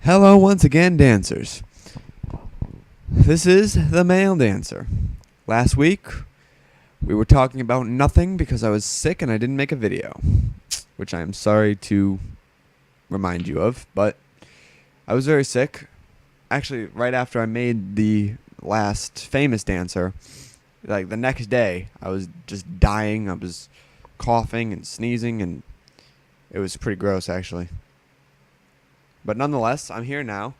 Hello once again, dancers. This is the male dancer. Last week, we were talking about nothing because I was sick and I didn't make a video, which I am sorry to remind you of, but I was very sick. Actually, right after I made the last famous dancer, like the next day, I was just dying. I was coughing and sneezing, and it was pretty gross, actually. But nonetheless, I'm here now.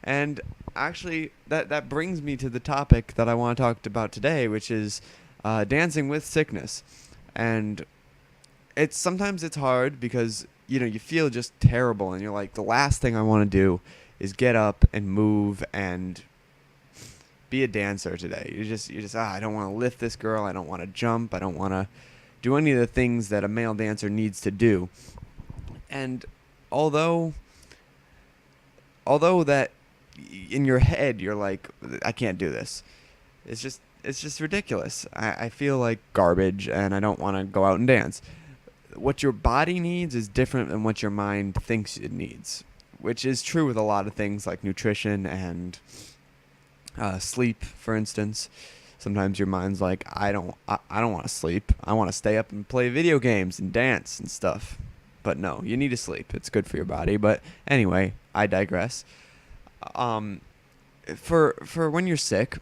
And actually, that brings me to the topic that I want to talk about today, which is dancing with sickness. And sometimes it's hard because, you feel just terrible. And you're like, the last thing I want to do is get up and move and be a dancer today. I don't want to lift this girl. I don't want to jump. I don't want to do any of the things that a male dancer needs to do. And although that in your head you're like, I can't do this, it's just ridiculous. I feel like garbage and I don't want to go out and dance. What your body needs is different than what your mind thinks it needs, which is true with a lot of things like nutrition and sleep, for instance. Sometimes your mind's like, I don't want to sleep. I want to stay up and play video games and dance and stuff. But no, you need to sleep. It's good for your body. But anyway, I digress. For when you're sick,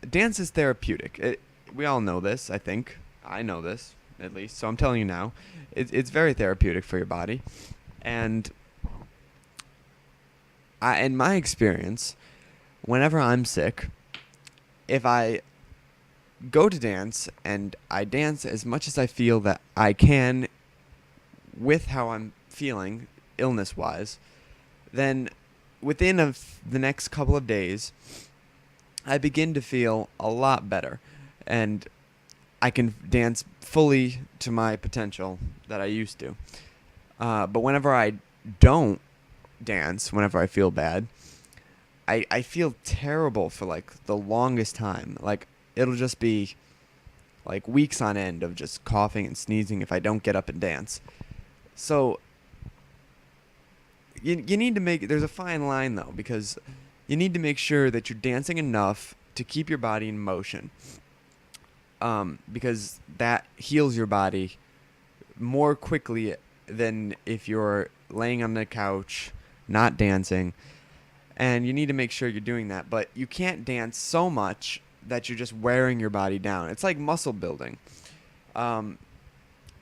dance is therapeutic. We all know this, I think. I know this, at least. So I'm telling you now. It's very therapeutic for your body. And in my experience, whenever I'm sick, if I go to dance and I dance as much as I feel that I can with how I'm feeling illness-wise, then within the next couple of days, I begin to feel a lot better, and I can dance fully to my potential that I used to. But whenever I don't dance, whenever I feel bad, I feel terrible for like the longest time. Like it'll just be like weeks on end of just coughing and sneezing if I don't get up and dance. So you need to there's a fine line though, because you need to make sure that you're dancing enough to keep your body in motion, because that heals your body more quickly than if you're laying on the couch not dancing. And you need to make sure you're doing that, but you can't dance so much that you're just wearing your body down. It's like muscle building.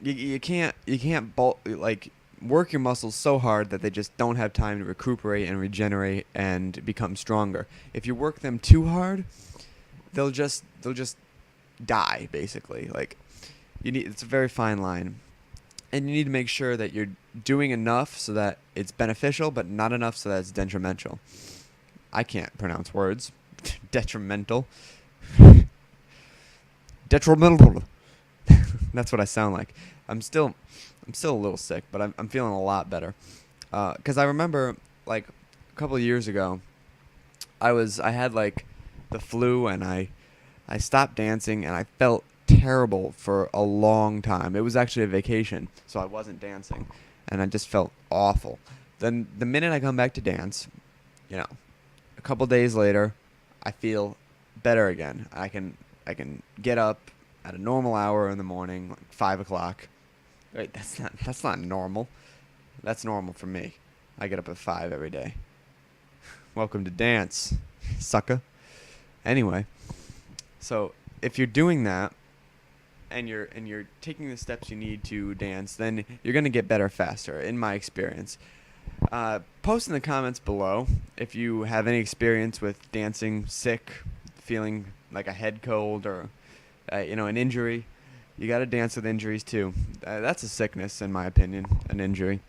You can't work your muscles so hard that they just don't have time to recuperate and regenerate and become stronger. If you work them too hard, they'll just die, basically. Like it's a very fine line. And you need to make sure that you're doing enough so that it's beneficial, but not enough so that it's detrimental. I can't pronounce words. Detrimental. Detrimental. That's what I sound like. I'm still a little sick, but I'm feeling a lot better. 'Cause I remember like a couple of years ago, I had like the flu and I stopped dancing and I felt terrible for a long time. It was actually a vacation, so I wasn't dancing, and I just felt awful. Then the minute I come back to dance, a couple days later, I feel better again. I can get up at a normal hour in the morning, like 5 o'clock. Wait, that's not normal. That's normal for me. I get up at 5 every day. Welcome to dance, sucker. Anyway, so if you're doing that and you're taking the steps you need to dance, then you're going to get better faster, in my experience. Post in the comments below if you have any experience with dancing sick, feeling like a head cold or an injury. You got to dance with injuries too. That's a sickness, in my opinion, an injury.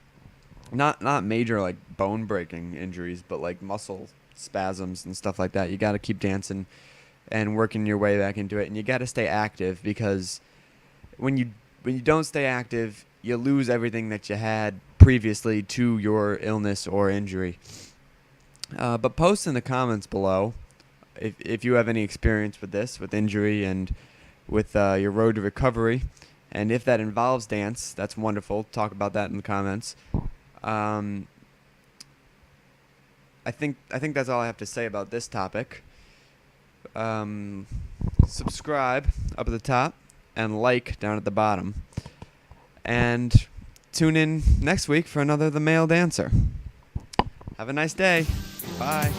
Not major like bone breaking injuries, but like muscle spasms and stuff like that. You got to keep dancing and working your way back into it, and you got to stay active, because when you don't stay active, you lose everything that you had previously to your illness or injury. But post in the comments below if you have any experience with this, with injury and with your road to recovery. And if that involves dance, that's wonderful. Talk about that in the comments. I think that's all I have to say about this topic. Subscribe up at the top and like down at the bottom. And tune in next week for another The Male Dancer. Have a nice day. Bye.